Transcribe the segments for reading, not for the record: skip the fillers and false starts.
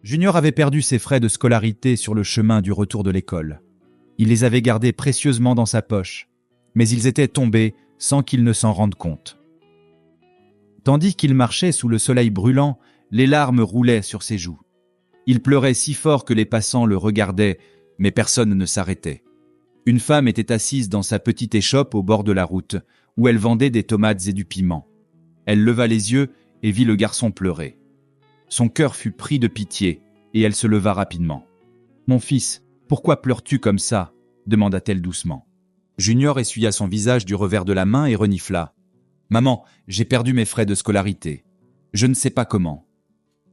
Junior avait perdu ses frais de scolarité sur le chemin du retour de l'école. Il les avait gardés précieusement dans sa poche, mais ils étaient tombés sans qu'il ne s'en rende compte. Tandis qu'il marchait sous le soleil brûlant, les larmes roulaient sur ses joues. Il pleurait si fort que les passants le regardaient, mais personne ne s'arrêtait. Une femme était assise dans sa petite échoppe au bord de la route, où elle vendait des tomates et du piment. Elle leva les yeux et vit le garçon pleurer. Son cœur fut pris de pitié, et elle se leva rapidement. « Mon fils, pourquoi pleures-tu comme ça ?» demanda-t-elle doucement. Junior essuya son visage du revers de la main et renifla. « Maman, j'ai perdu mes frais de scolarité. Je ne sais pas comment.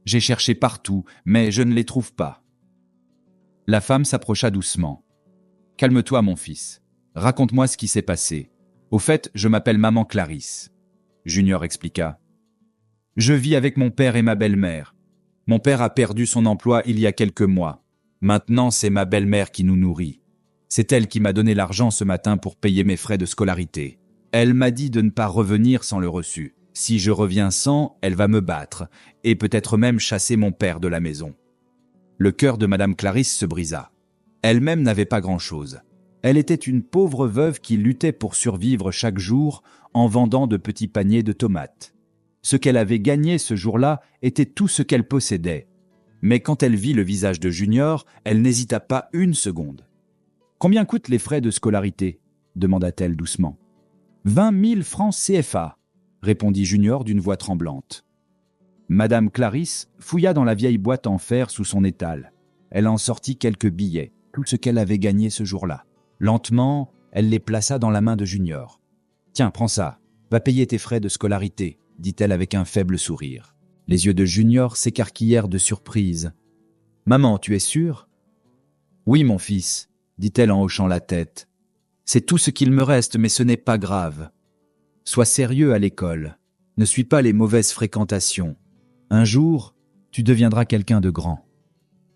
J'ai cherché partout, mais je ne les trouve pas. » La femme s'approcha doucement. « Calme-toi, mon fils. Raconte-moi ce qui s'est passé. Au fait, je m'appelle maman Clarisse. » Junior expliqua. « Je vis avec mon père et ma belle-mère. Mon père a perdu son emploi il y a quelques mois. Maintenant, c'est ma belle-mère qui nous nourrit. C'est elle qui m'a donné l'argent ce matin pour payer mes frais de scolarité. Elle m'a dit de ne pas revenir sans le reçu. Si je reviens sans, elle va me battre, et peut-être même chasser mon père de la maison. » Le cœur de madame Clarisse se brisa. Elle-même n'avait pas grand-chose. Elle était une pauvre veuve qui luttait pour survivre chaque jour en vendant de petits paniers de tomates. Ce qu'elle avait gagné ce jour-là était tout ce qu'elle possédait. Mais quand elle vit le visage de Junior, elle n'hésita pas une seconde. « Combien coûtent les frais de scolarité ?» demanda-t-elle doucement. « 20 000 francs CFA, répondit Junior d'une voix tremblante. Madame Clarisse fouilla dans la vieille boîte en fer sous son étal. Elle en sortit quelques billets, tout ce qu'elle avait gagné ce jour-là. Lentement, elle les plaça dans la main de Junior. « Tiens, prends ça, va payer tes frais de scolarité, » dit-elle avec un faible sourire. Les yeux de Junior s'écarquillèrent de surprise. « Maman, tu es sûre ?»« Oui, mon fils, » dit-elle en hochant la tête. « C'est tout ce qu'il me reste, mais ce n'est pas grave. Sois sérieux à l'école. Ne suis pas les mauvaises fréquentations. Un jour, tu deviendras quelqu'un de grand. »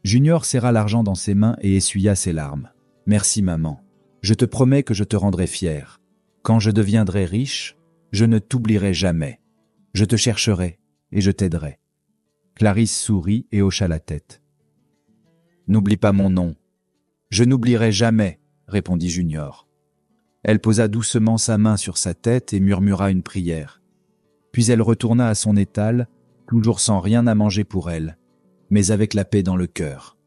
Junior serra l'argent dans ses mains et essuya ses larmes. « Merci, maman. Je te promets que je te rendrai fier. Quand je deviendrai riche, je ne t'oublierai jamais. Je te chercherai et je t'aiderai. » Clarisse sourit et hocha la tête. « N'oublie pas mon nom. »« Je n'oublierai jamais, » répondit Junior. Elle posa doucement sa main sur sa tête et murmura une prière. Puis elle retourna à son étal, toujours sans rien à manger pour elle, mais avec la paix dans le cœur.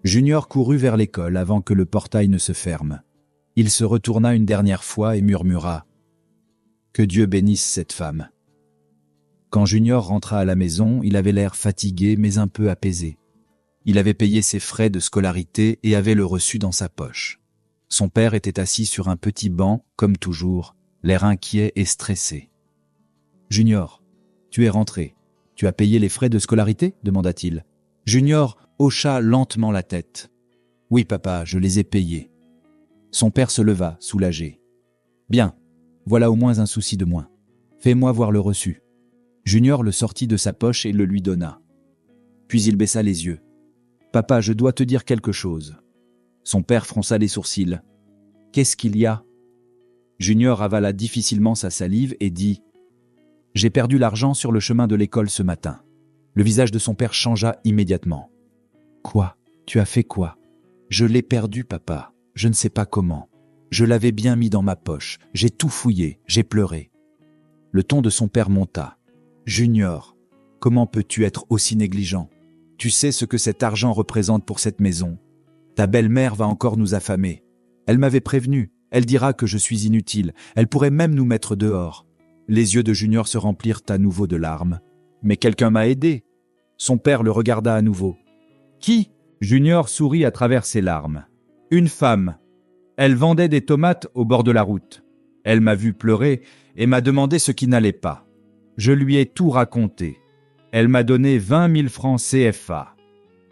Junior courut vers l'école avant que le portail ne se ferme. Il se retourna une dernière fois et murmura « Que Dieu bénisse cette femme !» Quand Junior rentra à la maison, il avait l'air fatigué mais un peu apaisé. Il avait payé ses frais de scolarité et avait le reçu dans sa poche. Son père était assis sur un petit banc, comme toujours, l'air inquiet et stressé. « Junior, tu es rentré. Tu as payé les frais de scolarité ?» demanda-t-il. Junior hocha lentement la tête. « Oui, papa, je les ai payés. » Son père se leva, soulagé. « Bien, voilà au moins un souci de moins. Fais-moi voir le reçu. » Junior le sortit de sa poche et le lui donna. Puis il baissa les yeux. « Papa, je dois te dire quelque chose. » Son père fronça les sourcils. « Qu'est-ce qu'il y a ?» Junior avala difficilement sa salive et dit « J'ai perdu l'argent sur le chemin de l'école ce matin. » Le visage de son père changea immédiatement. « Quoi ? Tu as fait quoi ? » ?»« Je l'ai perdu, papa. Je ne sais pas comment. Je l'avais bien mis dans ma poche. J'ai tout fouillé. J'ai pleuré. » Le ton de son père monta. « Junior, comment peux-tu être aussi négligent ? Tu sais ce que cet argent représente pour cette maison. Ta belle-mère va encore nous affamer. Elle m'avait prévenu. Elle dira que je suis inutile. Elle pourrait même nous mettre dehors. » Les yeux de Junior se remplirent à nouveau de larmes. « Mais quelqu'un m'a aidé. » Son père le regarda à nouveau. « Qui ?» Junior sourit à travers ses larmes. « Une femme. Elle vendait des tomates au bord de la route. Elle m'a vu pleurer et m'a demandé ce qui n'allait pas. Je lui ai tout raconté. Elle m'a donné 20 000 francs CFA.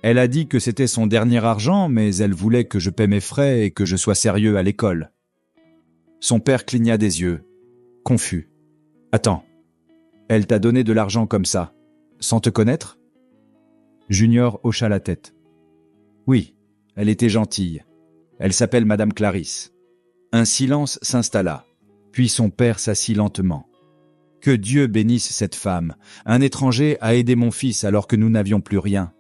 Elle a dit que c'était son dernier argent, mais elle voulait que je paie mes frais et que je sois sérieux à l'école. » Son père cligna des yeux, confus. « Attends, elle t'a donné de l'argent comme ça, sans te connaître ?» Junior hocha la tête. « Oui, elle était gentille. Elle s'appelle Madame Clarisse. » Un silence s'installa, puis son père s'assit lentement. « Que Dieu bénisse cette femme. Un étranger a aidé mon fils alors que nous n'avions plus rien.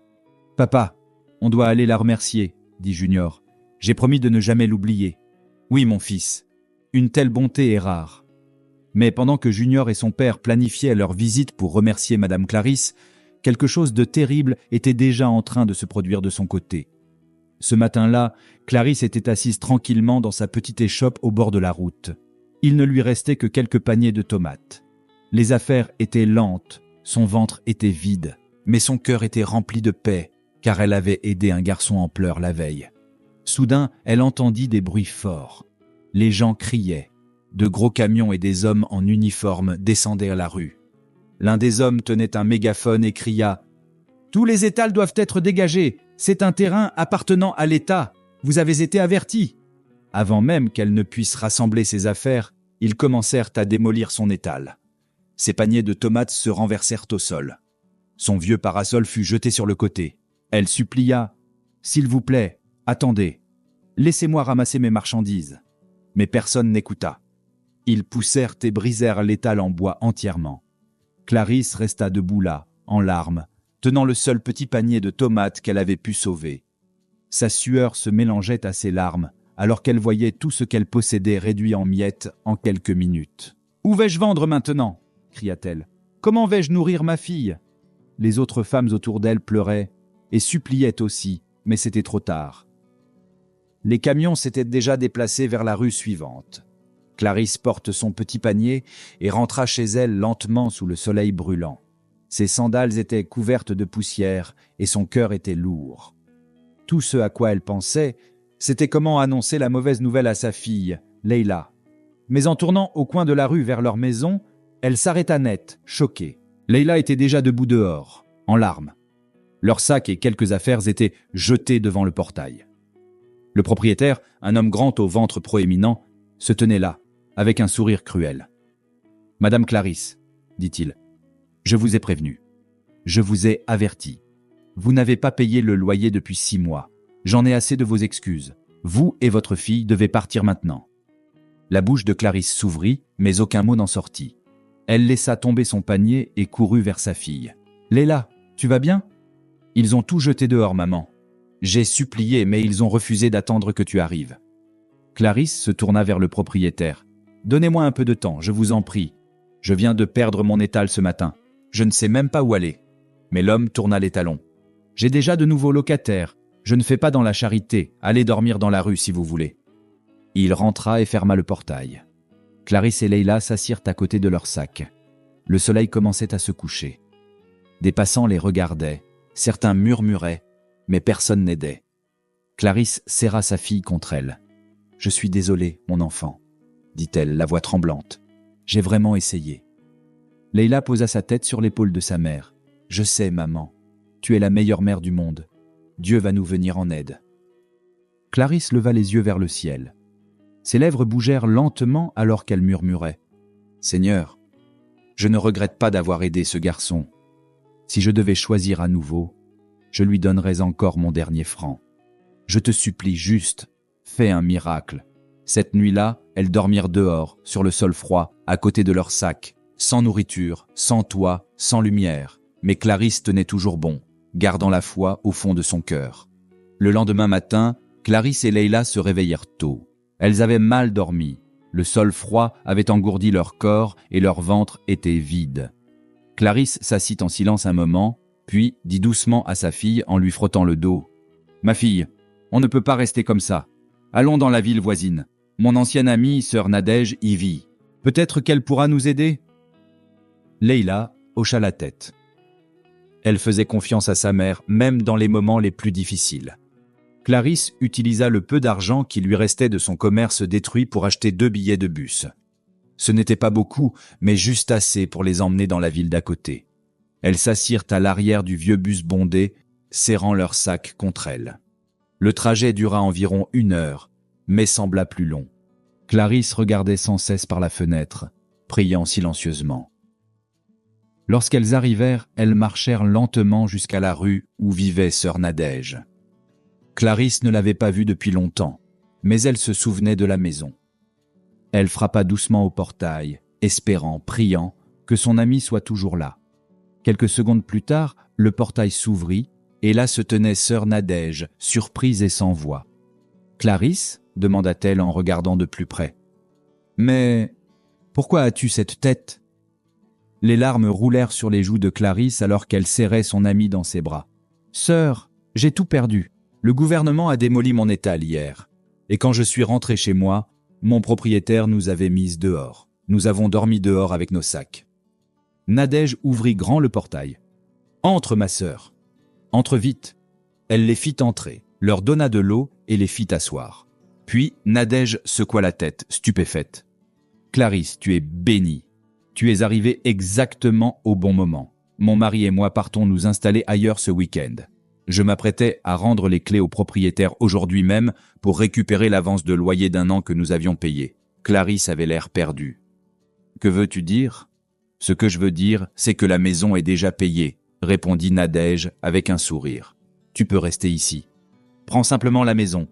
« Papa, on doit aller la remercier, » dit Junior. « J'ai promis de ne jamais l'oublier. »« Oui, mon fils, une telle bonté est rare. » Mais pendant que Junior et son père planifiaient leur visite pour remercier Madame Clarisse, quelque chose de terrible était déjà en train de se produire de son côté. Ce matin-là, Clarisse était assise tranquillement dans sa petite échoppe au bord de la route. Il ne lui restait que quelques paniers de tomates. Les affaires étaient lentes, son ventre était vide, mais son cœur était rempli de paix, car elle avait aidé un garçon en pleurs la veille. Soudain, elle entendit des bruits forts. Les gens criaient. De gros camions et des hommes en uniforme descendaient à la rue. L'un des hommes tenait un mégaphone et cria « Tous les étals doivent être dégagés. C'est un terrain appartenant à l'État. Vous avez été avertis. » Avant même qu'elle ne puisse rassembler ses affaires, ils commencèrent à démolir son étal. Ses paniers de tomates se renversèrent au sol. Son vieux parasol fut jeté sur le côté. Elle supplia « S'il vous plaît, attendez. Laissez-moi ramasser mes marchandises. » Mais personne n'écouta. Ils poussèrent et brisèrent l'étal en bois entièrement. Clarisse resta debout là, en larmes, tenant le seul petit panier de tomates qu'elle avait pu sauver. Sa sueur se mélangeait à ses larmes, alors qu'elle voyait tout ce qu'elle possédait réduit en miettes en quelques minutes. « Où vais-je vendre maintenant ?» cria-t-elle. « Comment vais-je nourrir ma fille ?» Les autres femmes autour d'elle pleuraient et suppliaient aussi, mais c'était trop tard. Les camions s'étaient déjà déplacés vers la rue suivante. Clarisse porte son petit panier et rentra chez elle lentement sous le soleil brûlant. Ses sandales étaient couvertes de poussière et son cœur était lourd. Tout ce à quoi elle pensait, c'était comment annoncer la mauvaise nouvelle à sa fille, Leila. Mais en tournant au coin de la rue vers leur maison, elle s'arrêta net, choquée. Leila était déjà debout dehors, en larmes. Leurs sacs et quelques affaires étaient jetés devant le portail. Le propriétaire, un homme grand au ventre proéminent, se tenait là, avec un sourire cruel. « Madame Clarisse, dit-il, je vous ai prévenu. Je vous ai averti. Vous n'avez pas payé le loyer depuis 6 mois. J'en ai assez de vos excuses. Vous et votre fille devez partir maintenant. » La bouche de Clarisse s'ouvrit, mais aucun mot n'en sortit. Elle laissa tomber son panier et courut vers sa fille. « Leila, tu vas bien ?»« Ils ont tout jeté dehors, maman. J'ai supplié, mais ils ont refusé d'attendre que tu arrives. » Clarisse se tourna vers le propriétaire. « Donnez-moi un peu de temps, je vous en prie. Je viens de perdre mon étal ce matin. Je ne sais même pas où aller. » Mais l'homme tourna les talons. « J'ai déjà de nouveaux locataires. Je ne fais pas dans la charité. Allez dormir dans la rue si vous voulez. » Il rentra et ferma le portail. Clarisse et Leila s'assirent à côté de leur sac. Le soleil commençait à se coucher. Des passants les regardaient. Certains murmuraient, mais personne n'aidait. Clarisse serra sa fille contre elle. « Je suis désolée, mon enfant, » dit-elle, la voix tremblante. « J'ai vraiment essayé. » Leila posa sa tête sur l'épaule de sa mère. « Je sais, maman, tu es la meilleure mère du monde. Dieu va nous venir en aide. » Clarisse leva les yeux vers le ciel. Ses lèvres bougèrent lentement alors qu'elle murmurait. « Seigneur, je ne regrette pas d'avoir aidé ce garçon. Si je devais choisir à nouveau, je lui donnerais encore mon dernier franc. Je te supplie juste, fais un miracle. » Cette nuit-là, elles dormirent dehors, sur le sol froid, à côté de leur sac, sans nourriture, sans toit, sans lumière. Mais Clarisse tenait toujours bon, gardant la foi au fond de son cœur. Le lendemain matin, Clarisse et Leila se réveillèrent tôt. Elles avaient mal dormi. Le sol froid avait engourdi leur corps et leur ventre était vide. Clarisse s'assit en silence un moment, puis dit doucement à sa fille en lui frottant le dos. « Ma fille, on ne peut pas rester comme ça. Allons dans la ville voisine. Mon ancienne amie, sœur Nadège, y vit. Peut-être qu'elle pourra nous aider ?» Leila hocha la tête. Elle faisait confiance à sa mère, même dans les moments les plus difficiles. Clarisse utilisa le peu d'argent qui lui restait de son commerce détruit pour acheter 2 billets de bus. Ce n'était pas beaucoup, mais juste assez pour les emmener dans la ville d'à côté. Elles s'assirent à l'arrière du vieux bus bondé, serrant leurs sacs contre elle. Le trajet dura environ 1 heure, mais sembla plus long. Clarisse regardait sans cesse par la fenêtre, priant silencieusement. Lorsqu'elles arrivèrent, elles marchèrent lentement jusqu'à la rue où vivait sœur Nadège. Clarisse ne l'avait pas vue depuis longtemps, mais elle se souvenait de la maison. Elle frappa doucement au portail, espérant, priant, que son amie soit toujours là. Quelques secondes plus tard, le portail s'ouvrit et là se tenait sœur Nadège, surprise et sans voix. « Clarisse » demanda-t-elle en regardant de plus près. « Mais pourquoi as-tu cette tête ?» Les larmes roulèrent sur les joues de Clarisse alors qu'elle serrait son amie dans ses bras. « Sœur, j'ai tout perdu. Le gouvernement a démoli mon étal hier. Et quand je suis rentré chez moi, mon propriétaire nous avait mises dehors. Nous avons dormi dehors avec nos sacs. » Nadège ouvrit grand le portail. « Entre, ma sœur. Entre vite. » Elle les fit entrer, leur donna de l'eau et les fit asseoir. Puis Nadège secoua la tête, stupéfaite. « Clarisse, tu es bénie. Tu es arrivée exactement au bon moment. Mon mari et moi partons nous installer ailleurs ce week-end. Je m'apprêtais à rendre les clés au propriétaire aujourd'hui même pour récupérer l'avance de loyer d'1 an que nous avions payé. » Clarisse avait l'air perdue. « Que veux-tu dire ? » ?»« Ce que je veux dire, c'est que la maison est déjà payée, » répondit Nadège avec un sourire. « Tu peux rester ici. Prends simplement la maison.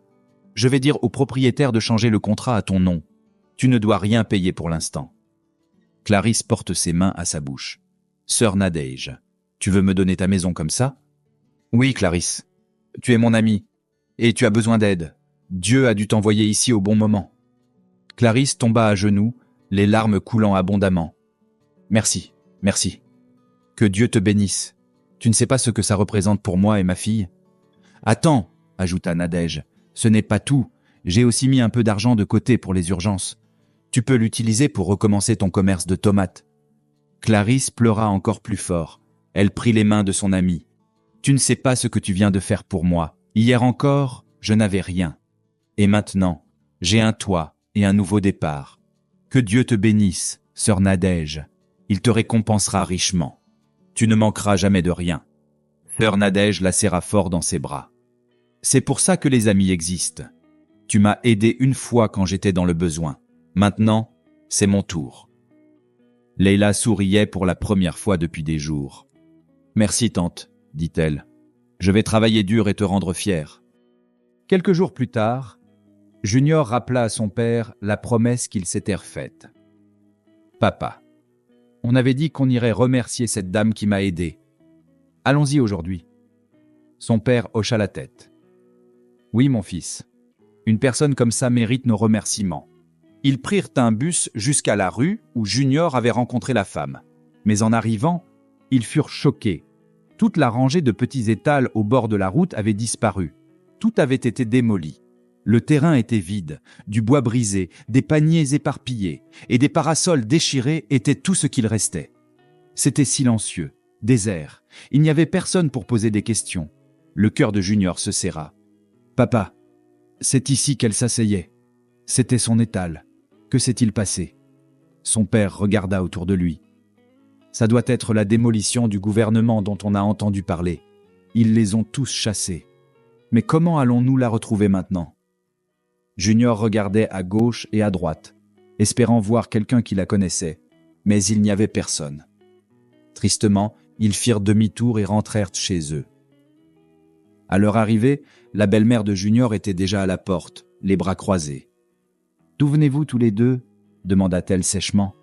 Je vais dire au propriétaire de changer le contrat à ton nom. Tu ne dois rien payer pour l'instant. » Clarisse porte ses mains à sa bouche. « Sœur Nadège, tu veux me donner ta maison comme ça ? » ?»« Oui, Clarisse. Tu es mon amie. Et tu as besoin d'aide. Dieu a dû t'envoyer ici au bon moment. » Clarisse tomba à genoux, les larmes coulant abondamment. « Merci, merci. Que Dieu te bénisse. Tu ne sais pas ce que ça représente pour moi et ma fille. »« Attends, » ajouta Nadège, « ce n'est pas tout. J'ai aussi mis un peu d'argent de côté pour les urgences. Tu peux l'utiliser pour recommencer ton commerce de tomates. » Clarisse pleura encore plus fort. Elle prit les mains de son amie. « Tu ne sais pas ce que tu viens de faire pour moi. Hier encore, je n'avais rien. Et maintenant, j'ai un toit et un nouveau départ. Que Dieu te bénisse, sœur Nadège. Il te récompensera richement. Tu ne manqueras jamais de rien. » Sœur Nadège la serra fort dans ses bras. « C'est pour ça que les amis existent. Tu m'as aidé une fois quand j'étais dans le besoin. Maintenant, c'est mon tour. » Leila souriait pour la première fois depuis des jours. « Merci, tante, » dit-elle. « Je vais travailler dur et te rendre fière. » Quelques jours plus tard, Junior rappela à son père la promesse qu'il s'était refaite. « Papa, on avait dit qu'on irait remercier cette dame qui m'a aidé. Allons-y aujourd'hui. » Son père hocha la tête. « Oui, mon fils. Une personne comme ça mérite nos remerciements. » Ils prirent un bus jusqu'à la rue où Junior avait rencontré la femme. Mais en arrivant, ils furent choqués. Toute la rangée de petits étals au bord de la route avait disparu. Tout avait été démoli. Le terrain était vide, du bois brisé, des paniers éparpillés, et des parasols déchirés étaient tout ce qu'il restait. C'était silencieux, désert. Il n'y avait personne pour poser des questions. Le cœur de Junior se serra. « Papa, c'est ici qu'elle s'asseyait. C'était son étal. Que s'est-il passé ?» Son père regarda autour de lui. « Ça doit être la démolition du gouvernement dont on a entendu parler. Ils les ont tous chassés. Mais comment allons-nous la retrouver maintenant ?» Junior regardait à gauche et à droite, espérant voir quelqu'un qui la connaissait, mais il n'y avait personne. Tristement, ils firent demi-tour et rentrèrent chez eux. À leur arrivée, la belle-mère de Junior était déjà à la porte, les bras croisés. « D'où venez-vous tous les deux ?» demanda-t-elle sèchement.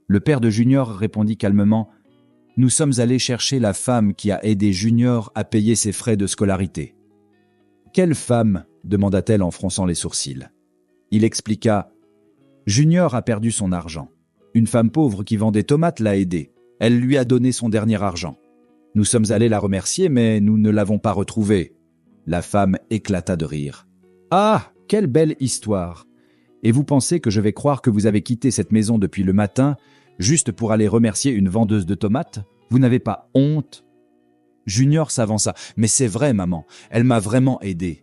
Le père de Junior répondit calmement « Nous sommes allés chercher la femme qui a aidé Junior à payer ses frais de scolarité. »« Quelle femme ?» demanda-t-elle en fronçant les sourcils. Il expliqua « Junior a perdu son argent. Une femme pauvre qui vend des tomates l'a aidé. Elle lui a donné son dernier argent. Nous sommes allés la remercier, mais nous ne l'avons pas retrouvée. » La femme éclata de rire. « Ah, quelle belle histoire! Et vous pensez que je vais croire que vous avez quitté cette maison depuis le matin juste pour aller remercier une vendeuse de tomates? Vous n'avez pas honte ?» Junior s'avança. « Mais c'est vrai, maman, elle m'a vraiment aidé. »«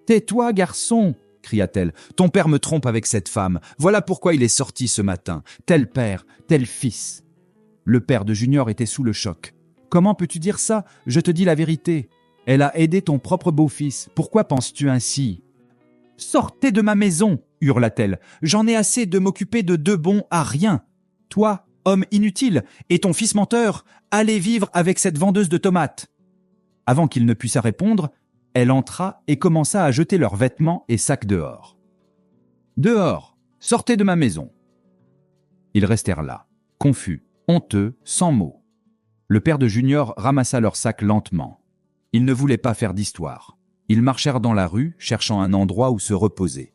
Tais-toi, garçon !» cria-t-elle. « Ton père me trompe avec cette femme. Voilà pourquoi il est sorti ce matin. Tel père, tel fils. » Le père de Junior était sous le choc. « Comment peux-tu dire ça? Je te dis la vérité. Elle a aidé ton propre beau-fils. Pourquoi penses-tu ainsi? »« Sortez de ma maison !» hurla-t-elle. « J'en ai assez de m'occuper de deux bons à rien. Toi, homme inutile, et ton fils menteur, allez vivre avec cette vendeuse de tomates. » Avant qu'il ne puisse répondre, elle entra et commença à jeter leurs vêtements et sacs dehors. « Dehors! Sortez de ma maison !» Ils restèrent là, confus, honteux, sans mots. Le père de Junior ramassa leurs sacs lentement. Ils ne voulaient pas faire d'histoire. Ils marchèrent dans la rue, cherchant un endroit où se reposer.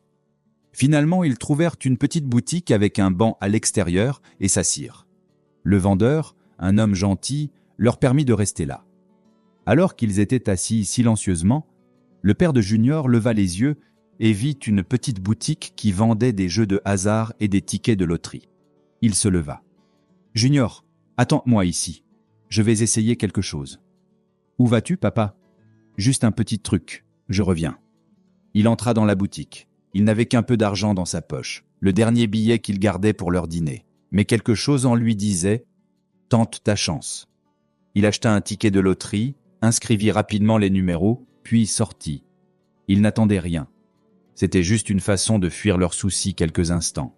Finalement, ils trouvèrent une petite boutique avec un banc à l'extérieur et s'assirent. Le vendeur, un homme gentil, leur permit de rester là. Alors qu'ils étaient assis silencieusement, le père de Junior leva les yeux et vit une petite boutique qui vendait des jeux de hasard et des tickets de loterie. Il se leva. « Junior, attends-moi ici. Je vais essayer quelque chose. »« Où vas-tu, papa ?»« Juste un petit truc. Je reviens. » Il entra dans la boutique. Il n'avait qu'un peu d'argent dans sa poche, le dernier billet qu'il gardait pour leur dîner. Mais quelque chose en lui disait « Tente ta chance ». Il acheta un ticket de loterie, inscrivit rapidement les numéros, puis sortit. Il n'attendait rien. C'était juste une façon de fuir leurs soucis quelques instants.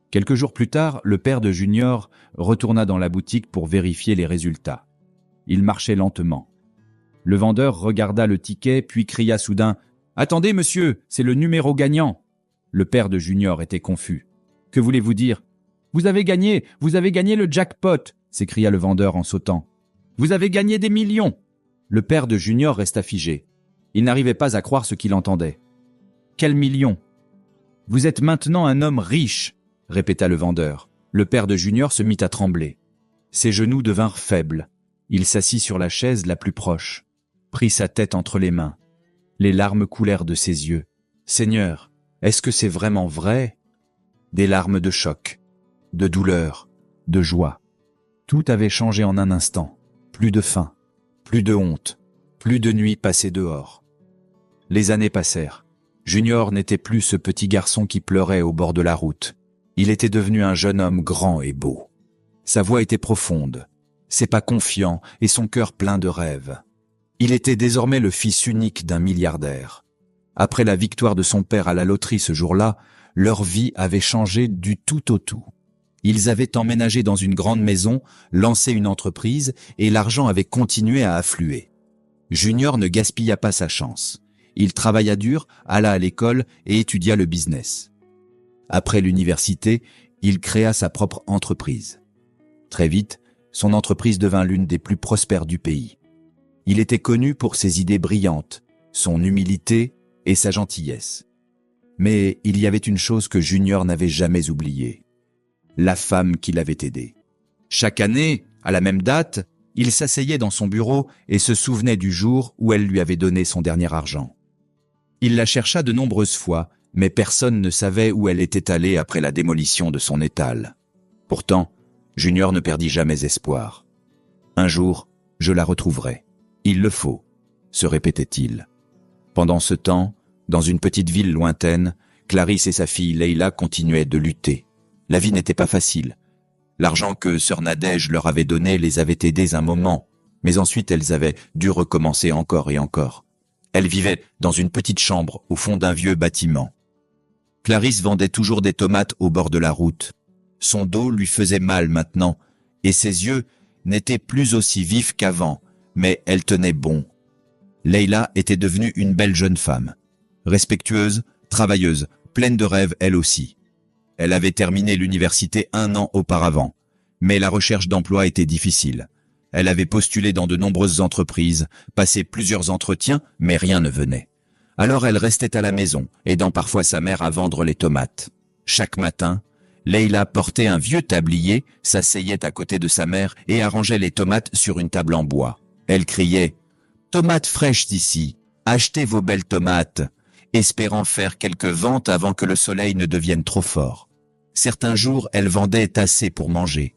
Quelques jours plus tard, le père de Junior retourna dans la boutique pour vérifier les résultats. Il marchait lentement. Le vendeur regarda le ticket, puis cria soudain « Attendez, monsieur, c'est le numéro gagnant !» Le père de Junior était confus. « Que voulez-vous dire ? » « Vous avez gagné le jackpot !» s'écria le vendeur en sautant. « Vous avez gagné des millions !» Le père de Junior resta figé. Il n'arrivait pas à croire ce qu'il entendait. « Quels millions ? Vous êtes maintenant un homme riche !» répéta le vendeur. Le père de Junior se mit à trembler. Ses genoux devinrent faibles. Il s'assit sur la chaise la plus proche, prit sa tête entre les mains. Les larmes coulèrent de ses yeux. « Seigneur, est-ce que c'est vraiment vrai ?» Des larmes de choc, de douleur, de joie. Tout avait changé en un instant. Plus de faim, plus de honte, plus de nuits passées dehors. Les années passèrent. Junior n'était plus ce petit garçon qui pleurait au bord de la route. Il était devenu un jeune homme grand et beau. Sa voix était profonde, ses pas confiants et son cœur plein de rêves. Il était désormais le fils unique d'un milliardaire. Après la victoire de son père à la loterie ce jour-là, leur vie avait changé du tout au tout. Ils avaient emménagé dans une grande maison, lancé une entreprise et l'argent avait continué à affluer. Junior ne gaspilla pas sa chance. Il travailla dur, alla à l'école et étudia le business. Après l'université, il créa sa propre entreprise. Très vite, son entreprise devint l'une des plus prospères du pays. Il était connu pour ses idées brillantes, son humilité et sa gentillesse. Mais il y avait une chose que Junior n'avait jamais oubliée. La femme qui l'avait aidé. Chaque année, à la même date, il s'asseyait dans son bureau et se souvenait du jour où elle lui avait donné son dernier argent. Il la chercha de nombreuses fois, mais personne ne savait où elle était allée après la démolition de son étal. Pourtant, Junior ne perdit jamais espoir. Un jour, je la retrouverai. Il le faut, se répétait-il. Pendant ce temps, dans une petite ville lointaine, Clarisse et sa fille Leila continuaient de lutter. La vie n'était pas facile. L'argent que sœur Nadège leur avait donné les avait aidées un moment, mais ensuite elles avaient dû recommencer encore et encore. Elles vivaient dans une petite chambre au fond d'un vieux bâtiment. Clarisse vendait toujours des tomates au bord de la route. Son dos lui faisait mal maintenant, et ses yeux n'étaient plus aussi vifs qu'avant, mais elle tenait bon. Leila était devenue une belle jeune femme, respectueuse, travailleuse, pleine de rêves elle aussi. Elle avait terminé l'université 1 an auparavant, mais la recherche d'emploi était difficile. Elle avait postulé dans de nombreuses entreprises, passé plusieurs entretiens, mais rien ne venait. Alors elle restait à la maison, aidant parfois sa mère à vendre les tomates. Chaque matin, Leila portait un vieux tablier, s'asseyait à côté de sa mère et arrangeait les tomates sur une table en bois. Elle criait « Tomates fraîches d'ici, achetez vos belles tomates !» espérant faire quelques ventes avant que le soleil ne devienne trop fort. Certains jours, elle vendait assez pour manger.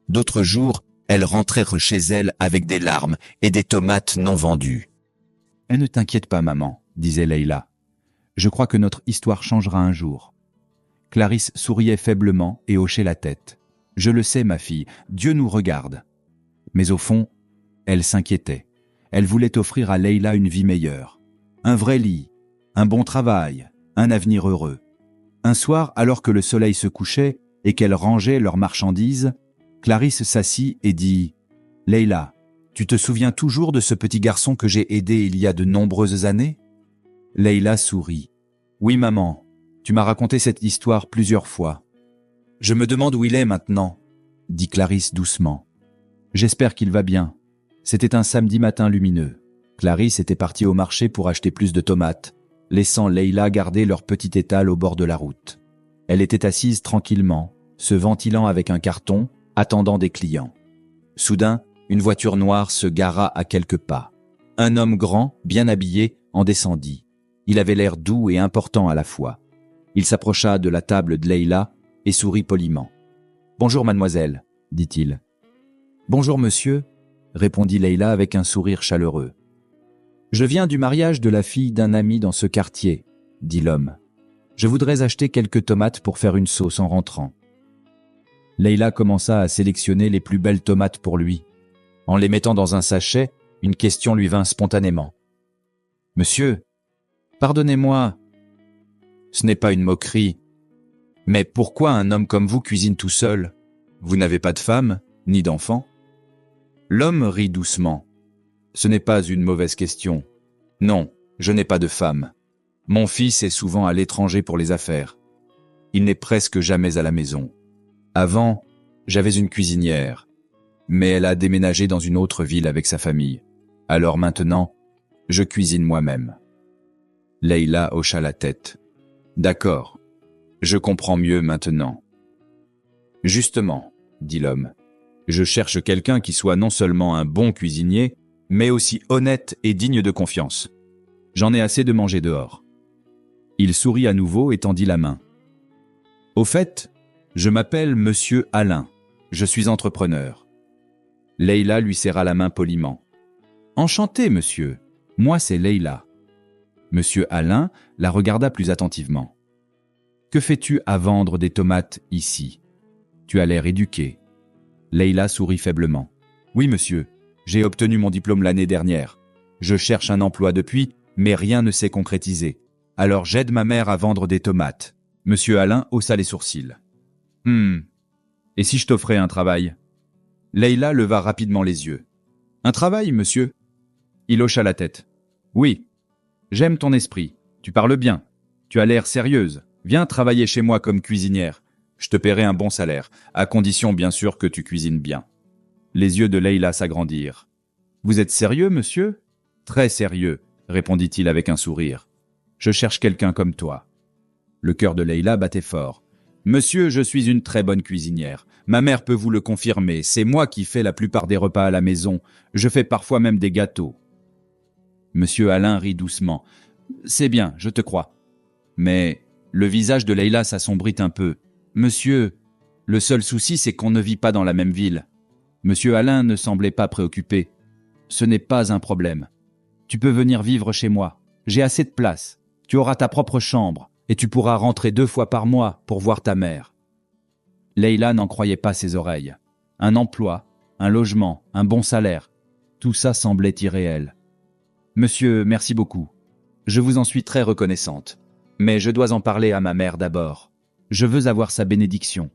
D'autres jours, elle rentrait chez elle avec des larmes et des tomates non vendues. « Ne t'inquiète pas, maman, » disait Leila. « Je crois que notre histoire changera un jour. » Clarisse souriait faiblement et hochait la tête. « Je le sais, ma fille, Dieu nous regarde. » Mais au fond, elle s'inquiétait. Elle voulait offrir à Leila une vie meilleure. Un vrai lit, un bon travail, un avenir heureux. Un soir, alors que le soleil se couchait et qu'elles rangeaient leurs marchandises, Clarisse s'assit et dit « Leila, tu te souviens toujours de ce petit garçon que j'ai aidé il y a de nombreuses années ?» Leila sourit. « Oui, maman, tu m'as raconté cette histoire plusieurs fois. Je me demande où il est maintenant, » dit Clarisse doucement. « J'espère qu'il va bien. C'était un samedi matin lumineux. Clarisse était partie au marché pour acheter plus de tomates, laissant Leila garder leur petit étal au bord de la route. Elle était assise tranquillement, se ventilant avec un carton, attendant des clients. Soudain, une voiture noire se gara à quelques pas. Un homme grand, bien habillé, en descendit. Il avait l'air doux et important à la fois. Il s'approcha de la table de Leila et sourit poliment. « Bonjour mademoiselle », dit-il. « Bonjour monsieur », répondit Leila avec un sourire chaleureux. « Je viens du mariage de la fille d'un ami dans ce quartier », dit l'homme. « Je voudrais acheter quelques tomates pour faire une sauce en rentrant. » Leila commença à sélectionner les plus belles tomates pour lui. En les mettant dans un sachet, une question lui vint spontanément. « Monsieur, pardonnez-moi, ce n'est pas une moquerie, mais pourquoi un homme comme vous cuisine tout seul? Vous n'avez pas de femme, ni d'enfant ?» L'homme rit doucement. « Ce n'est pas une mauvaise question. Non, je n'ai pas de femme. Mon fils est souvent à l'étranger pour les affaires. Il n'est presque jamais à la maison. Avant, j'avais une cuisinière, mais elle a déménagé dans une autre ville avec sa famille. Alors maintenant, je cuisine moi-même. » Leila hocha la tête. « D'accord, je comprends mieux maintenant. »« Justement, » dit l'homme, « je cherche quelqu'un qui soit non seulement un bon cuisinier, mais aussi honnête et digne de confiance. J'en ai assez de manger dehors. » Il sourit à nouveau et tendit la main. « Au fait, je m'appelle Monsieur Alain. Je suis entrepreneur. » Leila lui serra la main poliment. « Enchanté, monsieur. Moi, c'est Leila. » Monsieur Alain la regarda plus attentivement. « Que fais-tu à vendre des tomates ici? Tu as l'air éduqué. » Leila sourit faiblement. « Oui, monsieur. J'ai obtenu mon diplôme l'année dernière. Je cherche un emploi depuis, mais rien ne s'est concrétisé. Alors j'aide ma mère à vendre des tomates. » Monsieur Alain haussa les sourcils. « Et si je t'offrais un travail ?» Leila leva rapidement les yeux. « Un travail, monsieur ?» Il hocha la tête. « Oui. J'aime ton esprit. Tu parles bien. Tu as l'air sérieuse. Viens travailler chez moi comme cuisinière. Je te paierai un bon salaire, à condition bien sûr que tu cuisines bien. » Les yeux de Leila s'agrandirent. « Vous êtes sérieux, monsieur ? » ?»« Très sérieux, » répondit-il avec un sourire. « Je cherche quelqu'un comme toi. » Le cœur de Leila battait fort. « Monsieur, je suis une très bonne cuisinière. Ma mère peut vous le confirmer. C'est moi qui fais la plupart des repas à la maison. Je fais parfois même des gâteaux. » Monsieur Alain rit doucement. « C'est bien, je te crois. » Mais le visage de Leila s'assombrit un peu. « Monsieur, le seul souci, c'est qu'on ne vit pas dans la même ville. » Monsieur Alain ne semblait pas préoccupé. « Ce n'est pas un problème. Tu peux venir vivre chez moi. J'ai assez de place. Tu auras ta propre chambre et tu pourras rentrer 2 fois par mois pour voir ta mère. » Leila n'en croyait pas ses oreilles. Un emploi, un logement, un bon salaire, tout ça semblait irréel. « Monsieur, merci beaucoup. Je vous en suis très reconnaissante. Mais je dois en parler à ma mère d'abord. Je veux avoir sa bénédiction. »«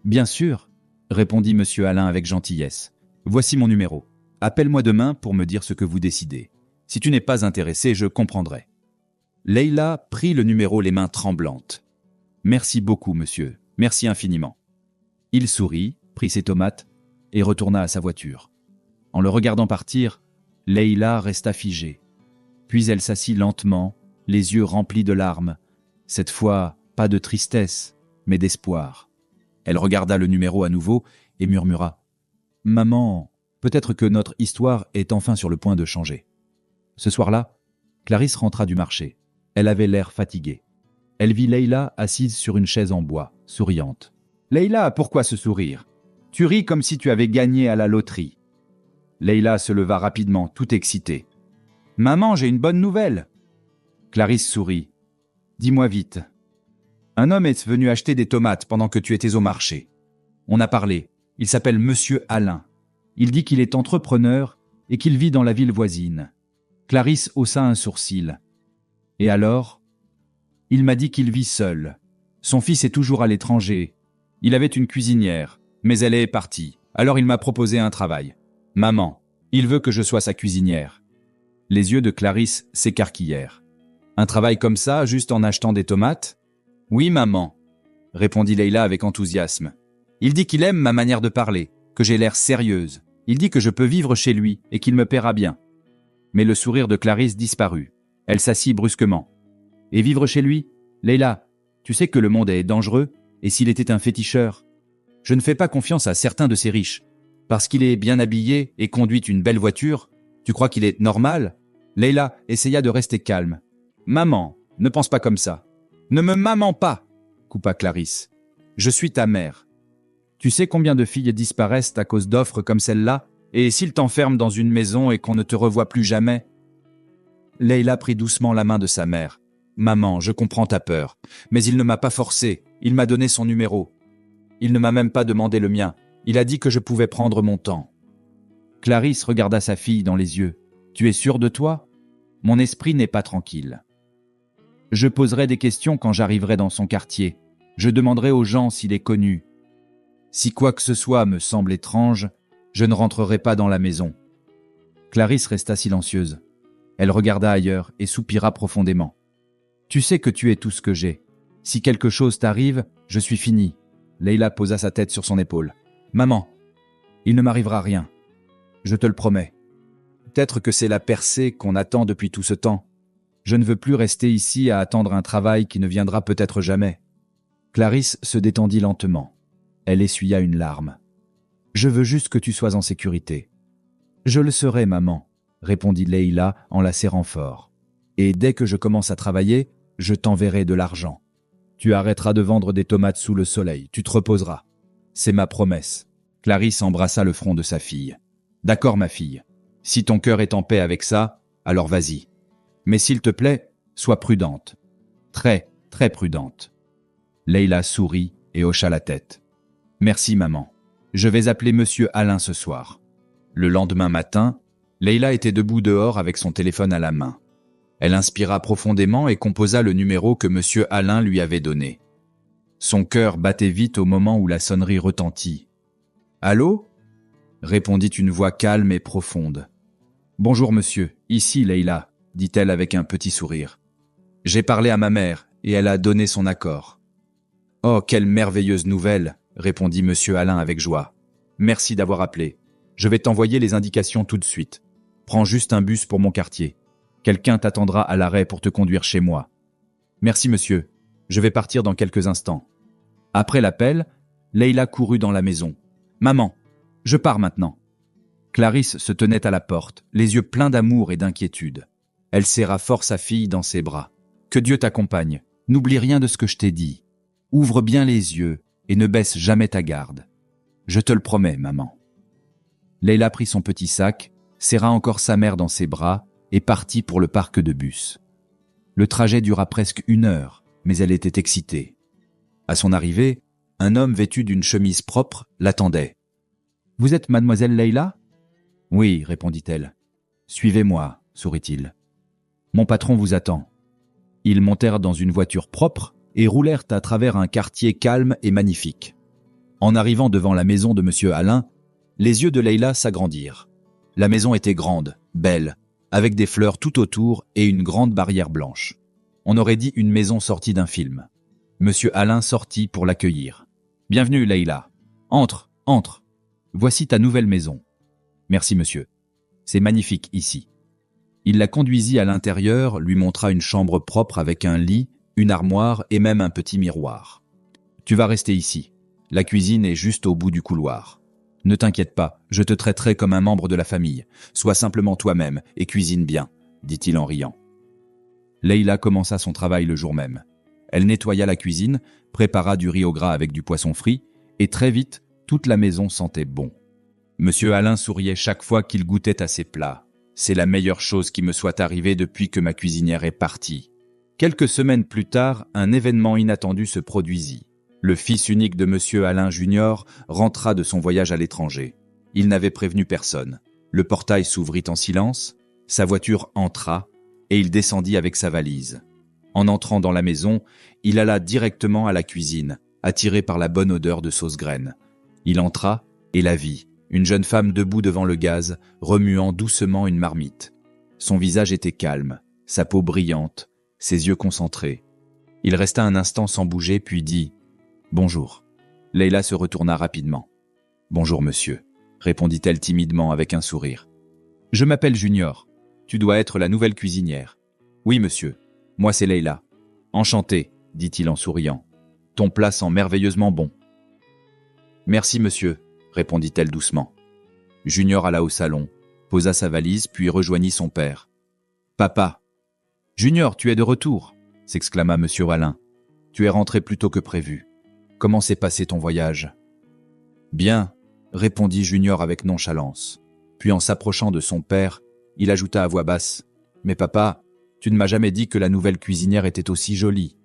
Bien sûr, » répondit monsieur Alain avec gentillesse. « Voici mon numéro. Appelle-moi demain pour me dire ce que vous décidez. Si tu n'es pas intéressé, je comprendrai. » Leila prit le numéro les mains tremblantes. « Merci beaucoup, monsieur. Merci infiniment. » Il sourit, prit ses tomates et retourna à sa voiture. En le regardant partir, Leila resta figée. Puis elle s'assit lentement, les yeux remplis de larmes. Cette fois, pas de tristesse, mais d'espoir. Elle regarda le numéro à nouveau et murmura « Maman, peut-être que notre histoire est enfin sur le point de changer. » Ce soir-là, Clarisse rentra du marché. Elle avait l'air fatiguée. Elle vit Leila assise sur une chaise en bois, souriante. « Leila, pourquoi ce sourire? Tu ris comme si tu avais gagné à la loterie. » Leila se leva rapidement, tout excitée. « Maman, j'ai une bonne nouvelle !» Clarisse sourit. « Dis-moi vite. » « Un homme est venu acheter des tomates pendant que tu étais au marché. On a parlé. Il s'appelle Monsieur Alain. Il dit qu'il est entrepreneur et qu'il vit dans la ville voisine. » Clarisse haussa un sourcil. « Et alors ? » « Il m'a dit qu'il vit seul. Son fils est toujours à l'étranger. Il avait une cuisinière, mais elle est partie. Alors il m'a proposé un travail. Maman, il veut que je sois sa cuisinière. » Les yeux de Clarisse s'écarquillèrent. « Un travail comme ça, juste en achetant des tomates ? » « Oui, maman, » répondit Leila avec enthousiasme. « Il dit qu'il aime ma manière de parler, que j'ai l'air sérieuse. Il dit que je peux vivre chez lui et qu'il me paiera bien. » Mais le sourire de Clarisse disparut. Elle s'assit brusquement. Et vivre chez lui? Leila, tu sais que le monde est dangereux, et s'il était un féticheur? Je ne fais pas confiance à certains de ces riches. Parce qu'il est bien habillé et conduit une belle voiture, tu crois qu'il est normal? Leila essaya de rester calme. Maman, ne pense pas comme ça. Ne me maman pas, coupa Clarisse. Je suis ta mère. Tu sais combien de filles disparaissent à cause d'offres comme celle-là? Et s'ils t'enferment dans une maison et qu'on ne te revoit plus jamais? Leila prit doucement la main de sa mère. Maman, je comprends ta peur, mais il ne m'a pas forcé, il m'a donné son numéro. Il ne m'a même pas demandé le mien, il a dit que je pouvais prendre mon temps. Clarisse regarda sa fille dans les yeux. Tu es sûre de toi? Mon esprit n'est pas tranquille. Je poserai des questions quand j'arriverai dans son quartier. Je demanderai aux gens s'il est connu. Si quoi que ce soit me semble étrange, je ne rentrerai pas dans la maison. Clarisse resta silencieuse. Elle regarda ailleurs et soupira profondément. Tu sais que tu es tout ce que j'ai. Si quelque chose t'arrive, je suis finie. Leila posa sa tête sur son épaule. Maman, il ne m'arrivera rien. Je te le promets. Peut-être que c'est la percée qu'on attend depuis tout ce temps. Je ne veux plus rester ici à attendre un travail qui ne viendra peut-être jamais. Clarisse se détendit lentement. Elle essuya une larme. Je veux juste que tu sois en sécurité. Je le serai, maman, répondit Leila en la serrant fort. Et dès que je commence à travailler, je t'enverrai de l'argent. Tu arrêteras de vendre des tomates sous le soleil, tu te reposeras. C'est ma promesse. Clarisse embrassa le front de sa fille. D'accord, ma fille. Si ton cœur est en paix avec ça, alors vas-y. Mais s'il te plaît, sois prudente. Très, très prudente. Leila sourit et hocha la tête. Merci, maman. Je vais appeler Monsieur Alain ce soir. Le lendemain matin, Leila était debout dehors avec son téléphone à la main. Elle inspira profondément et composa le numéro que Monsieur Alain lui avait donné. Son cœur battait vite au moment où la sonnerie retentit. « Allô ?» répondit une voix calme et profonde. « Bonjour monsieur, ici Leila, » dit-elle avec un petit sourire. « J'ai parlé à ma mère et elle a donné son accord. »« Oh, quelle merveilleuse nouvelle !» répondit Monsieur Alain avec joie. « Merci d'avoir appelé. Je vais t'envoyer les indications tout de suite. Prends juste un bus pour mon quartier. Quelqu'un t'attendra à l'arrêt pour te conduire chez moi. »« Merci monsieur. Je vais partir dans quelques instants. » Après l'appel, Leila courut dans la maison. « Maman, je pars maintenant. » Clarisse se tenait à la porte, les yeux pleins d'amour et d'inquiétude. Elle serra fort sa fille dans ses bras. « Que Dieu t'accompagne. N'oublie rien de ce que je t'ai dit. Ouvre bien les yeux et ne baisse jamais ta garde. Je te le promets, maman. » Leila prit son petit sac, serra encore sa mère dans ses bras et partit pour le parc de bus. Le trajet dura presque 1 heure, mais elle était excitée. À son arrivée, un homme vêtu d'une chemise propre l'attendait. « Vous êtes mademoiselle Leila ?»« Oui, répondit-elle. »« Suivez-moi, sourit-il. Mon patron vous attend. » Ils montèrent dans une voiture propre et roulèrent à travers un quartier calme et magnifique. En arrivant devant la maison de Monsieur Alain, les yeux de Leila s'agrandirent. La maison était grande, belle, avec des fleurs tout autour et une grande barrière blanche. On aurait dit une maison sortie d'un film. Monsieur Alain sortit pour l'accueillir. « Bienvenue, Leila. Entre, entre. Voici ta nouvelle maison. »« Merci, monsieur. C'est magnifique ici. » Il la conduisit à l'intérieur, lui montra une chambre propre avec un lit, une armoire et même un petit miroir. « Tu vas rester ici. La cuisine est juste au bout du couloir. Ne t'inquiète pas, je te traiterai comme un membre de la famille. Sois simplement toi-même et cuisine bien, » dit-il en riant. Leila commença son travail le jour même. Elle nettoya la cuisine, prépara du riz au gras avec du poisson frit, et très vite, toute la maison sentait bon. Monsieur Alain souriait chaque fois qu'il goûtait à ses plats. « C'est la meilleure chose qui me soit arrivée depuis que ma cuisinière est partie. » Quelques semaines plus tard, un événement inattendu se produisit. Le fils unique de Monsieur Alain Junior rentra de son voyage à l'étranger. Il n'avait prévenu personne. Le portail s'ouvrit en silence, sa voiture entra, et il descendit avec sa valise. En entrant dans la maison, il alla directement à la cuisine, attiré par la bonne odeur de sauce graine. Il entra et la vit, une jeune femme debout devant le gaz, remuant doucement une marmite. Son visage était calme, sa peau brillante, ses yeux concentrés. Il resta un instant sans bouger, puis dit « Bonjour ». Leila se retourna rapidement. « Bonjour, monsieur », répondit-elle timidement avec un sourire. « Je m'appelle Junior. tu dois être la nouvelle cuisinière. Oui, monsieur. Moi, c'est Leila. Enchanté, dit-il en souriant. Ton plat sent merveilleusement bon. Merci, monsieur, répondit-elle doucement. Junior alla au salon, posa sa valise, puis rejoignit son père. Papa. Junior, tu es de retour, s'exclama monsieur Alain. Tu es rentré plus tôt que prévu. Comment s'est passé ton voyage? Bien, répondit Junior avec nonchalance. Puis en s'approchant de son père, il ajouta à voix basse. Mais papa, tu ne m'as jamais dit que la nouvelle cuisinière était aussi jolie.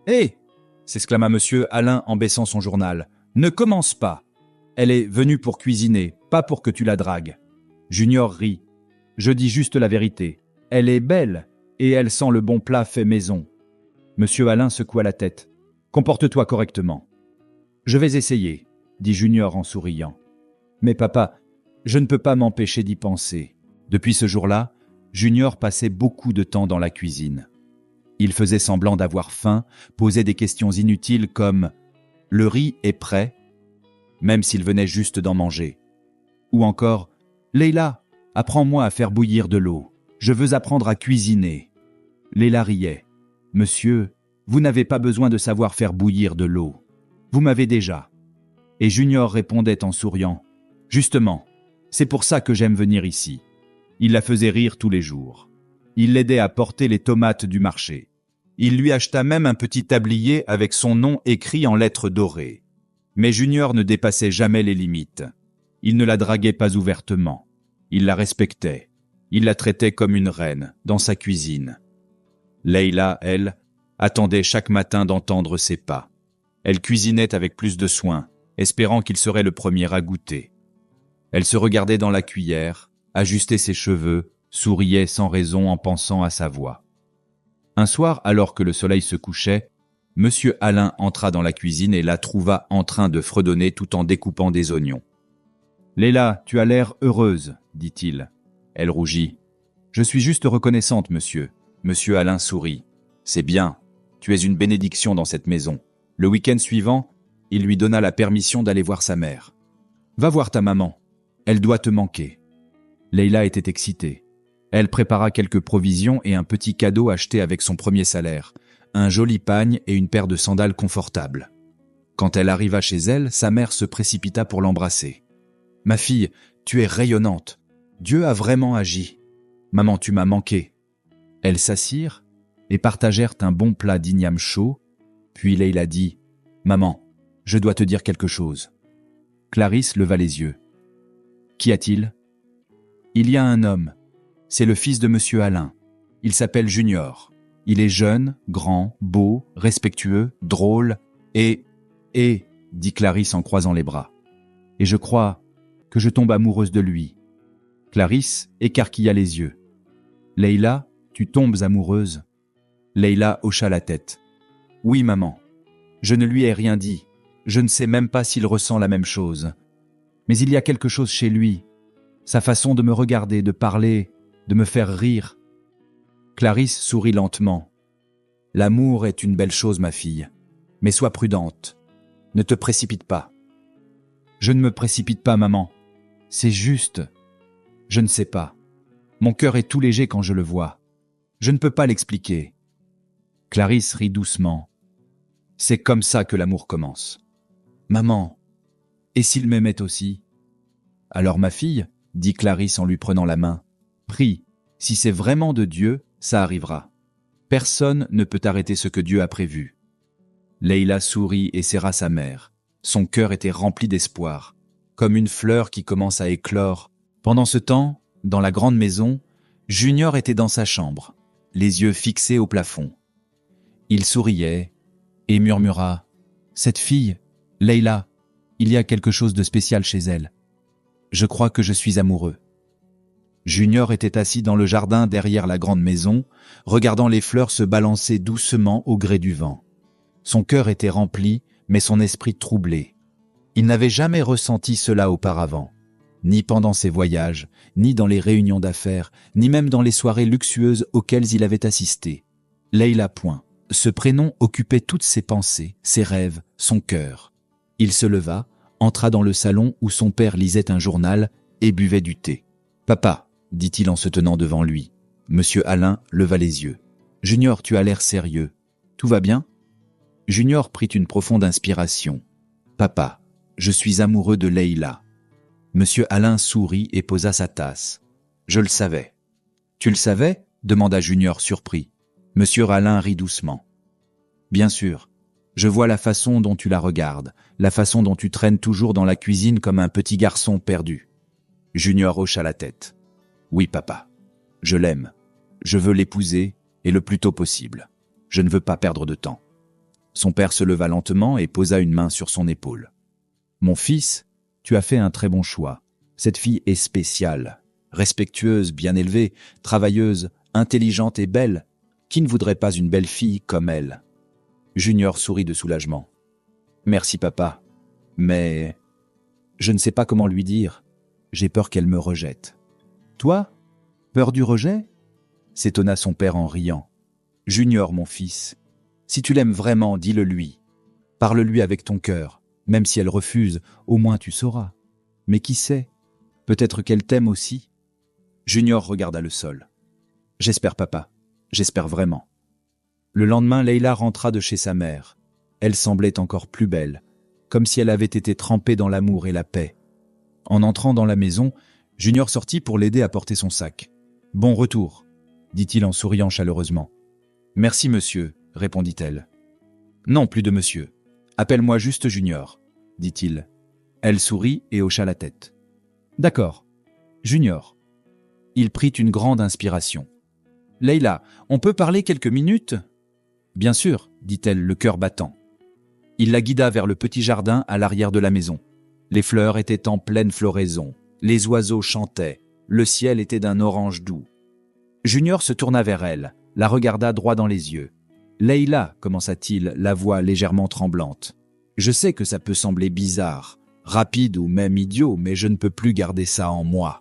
Hé, s'exclama monsieur Alain en baissant son journal. Ne commence pas. Elle est venue pour cuisiner, pas pour que tu la dragues. Junior rit. Je dis juste la vérité. Elle est belle, et elle sent le bon plat fait maison. Monsieur Alain secoua la tête. Comporte-toi correctement. Je vais essayer, dit Junior en souriant. Mais papa, je ne peux pas m'empêcher d'y penser. Depuis ce jour-là, Junior passait beaucoup de temps dans la cuisine. Il faisait semblant d'avoir faim, posait des questions inutiles comme « Le riz est prêt ?» même s'il venait juste d'en manger. Ou encore « Leila, apprends-moi à faire bouillir de l'eau. Je veux apprendre à cuisiner. » Leila riait. « Monsieur, vous n'avez pas besoin de savoir faire bouillir de l'eau. Vous m'avez déjà. » Et Junior répondait en souriant. « Justement, c'est pour ça que j'aime venir ici. » Il la faisait rire tous les jours. Il l'aidait à porter les tomates du marché. Il lui acheta même un petit tablier avec son nom écrit en lettres dorées. Mais Junior ne dépassait jamais les limites. Il ne la draguait pas ouvertement. Il la respectait. Il la traitait comme une reine, dans sa cuisine. Leila, elle, attendait chaque matin d'entendre ses pas. Elle cuisinait avec plus de soin, espérant qu'il serait le premier à goûter. Elle se regardait dans la cuillère, ajustait ses cheveux, souriait sans raison en pensant à sa voix. Un soir, alors que le soleil se couchait, Monsieur Alain entra dans la cuisine et la trouva en train de fredonner tout en découpant des oignons. « Leila, tu as l'air heureuse, dit-il. Elle rougit. « Je suis juste reconnaissante, monsieur. » Monsieur Alain sourit. « C'est bien. Tu es une bénédiction dans cette maison. » Le week-end suivant, il lui donna la permission d'aller voir sa mère. « Va voir ta maman. Elle doit te manquer. » Leila était excitée. Elle prépara quelques provisions et un petit cadeau acheté avec son premier salaire, un joli pagne et une paire de sandales confortables. Quand elle arriva chez elle, sa mère se précipita pour l'embrasser. « Ma fille, tu es rayonnante. Dieu a vraiment agi. Maman, tu m'as manqué. » Elles s'assirent et partagèrent un bon plat d'igname chaud, puis Leila dit « Maman, je dois te dire quelque chose. » Clarisse leva les yeux. « Qu'y a-t-il » ? « Il y a un homme. C'est le fils de monsieur Alain. Il s'appelle Junior. Il est jeune, grand, beau, respectueux, drôle, et, dit Clarisse en croisant les bras. Et je crois que je tombe amoureuse de lui. Clarisse écarquilla les yeux. Leila, tu tombes amoureuse? Leila hocha la tête. Oui, maman. Je ne lui ai rien dit. Je ne sais même pas s'il ressent la même chose. Mais il y a quelque chose chez lui. Sa façon de me regarder, de parler, de me faire rire. Clarisse sourit lentement. L'amour est une belle chose, ma fille. Mais sois prudente. Ne te précipite pas. Je ne me précipite pas, maman. C'est juste. Je ne sais pas. Mon cœur est tout léger quand je le vois. Je ne peux pas l'expliquer. Clarisse rit doucement. C'est comme ça que l'amour commence. Maman, et s'il m'aimait aussi? Alors ma fille, dit Clarisse en lui prenant la main, prie, si c'est vraiment de Dieu, ça arrivera. Personne ne peut arrêter ce que Dieu a prévu. Leila sourit et serra sa mère. Son cœur était rempli d'espoir, comme une fleur qui commence à éclore. Pendant ce temps, dans la grande maison, Junior était dans sa chambre, les yeux fixés au plafond. Il souriait et murmura « Cette fille, Leila, il y a quelque chose de spécial chez elle. Je crois que je suis amoureux. » Junior était assis dans le jardin derrière la grande maison, regardant les fleurs se balancer doucement au gré du vent. Son cœur était rempli, mais son esprit troublé. Il n'avait jamais ressenti cela auparavant, ni pendant ses voyages, ni dans les réunions d'affaires, ni même dans les soirées luxueuses auxquelles il avait assisté. Leila point. Ce prénom occupait toutes ses pensées, ses rêves, son cœur. Il se leva, entra dans le salon où son père lisait un journal et buvait du thé. « Papa, dit-il en se tenant devant lui, Monsieur Alain leva les yeux. « Junior, tu as l'air sérieux. Tout va bien ?» Junior prit une profonde inspiration. « Papa, je suis amoureux de Leïla. » Monsieur Alain sourit et posa sa tasse. « Je le savais. »« Tu le savais ?» demanda Junior surpris. Monsieur Alain rit doucement. « Bien sûr. Je vois la façon dont tu la regardes, la façon dont tu traînes toujours dans la cuisine comme un petit garçon perdu. » Junior hocha la tête. « Oui, papa. Je l'aime. Je veux l'épouser, et le plus tôt possible. Je ne veux pas perdre de temps. » Son père se leva lentement et posa une main sur son épaule. « Mon fils, tu as fait un très bon choix. Cette fille est spéciale, respectueuse, bien élevée, travailleuse, intelligente et belle. Qui ne voudrait pas une belle fille comme elle ?» Junior sourit de soulagement. « Merci papa, mais je ne sais pas comment lui dire. J'ai peur qu'elle me rejette. »« Toi ? Peur du rejet ?» s'étonna son père en riant. « Junior, mon fils, si tu l'aimes vraiment, dis-le lui. Parle-lui avec ton cœur. Même si elle refuse, au moins tu sauras. Mais qui sait ? Peut-être qu'elle t'aime aussi. » Junior regarda le sol. « J'espère, papa. J'espère vraiment. » Le lendemain, Leïla rentra de chez sa mère. Elle semblait encore plus belle, comme si elle avait été trempée dans l'amour et la paix. En entrant dans la maison, Junior sortit pour l'aider à porter son sac. « Bon retour », dit-il en souriant chaleureusement. « Merci, monsieur », répondit-elle. « Non, plus de monsieur. Appelle-moi juste Junior », dit-il. Elle sourit et hocha la tête. « D'accord, Junior. » Il prit une grande inspiration. « Leïla, on peut parler quelques minutes ?»« Bien sûr, » dit-elle, le cœur battant. Il la guida vers le petit jardin à l'arrière de la maison. Les fleurs étaient en pleine floraison, les oiseaux chantaient, le ciel était d'un orange doux. Junior se tourna vers elle, la regarda droit dans les yeux. « Leïla, commença-t-il, la voix légèrement tremblante. Je sais que ça peut sembler bizarre, rapide ou même idiot, mais je ne peux plus garder ça en moi. »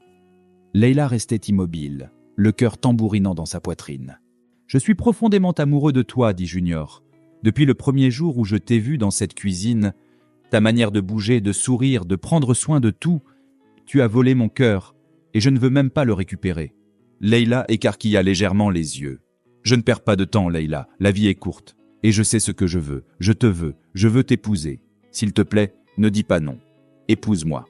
Leïla restait immobile, le cœur tambourinant dans sa poitrine. « Je suis profondément amoureux de toi, dit Junior. Depuis le premier jour où je t'ai vu dans cette cuisine, ta manière de bouger, de sourire, de prendre soin de tout, tu as volé mon cœur, et je ne veux même pas le récupérer. » Leïla écarquilla légèrement les yeux. « Je ne perds pas de temps, Leïla, la vie est courte, et je sais ce que je veux, je veux t'épouser. S'il te plaît, ne dis pas non. Épouse-moi. »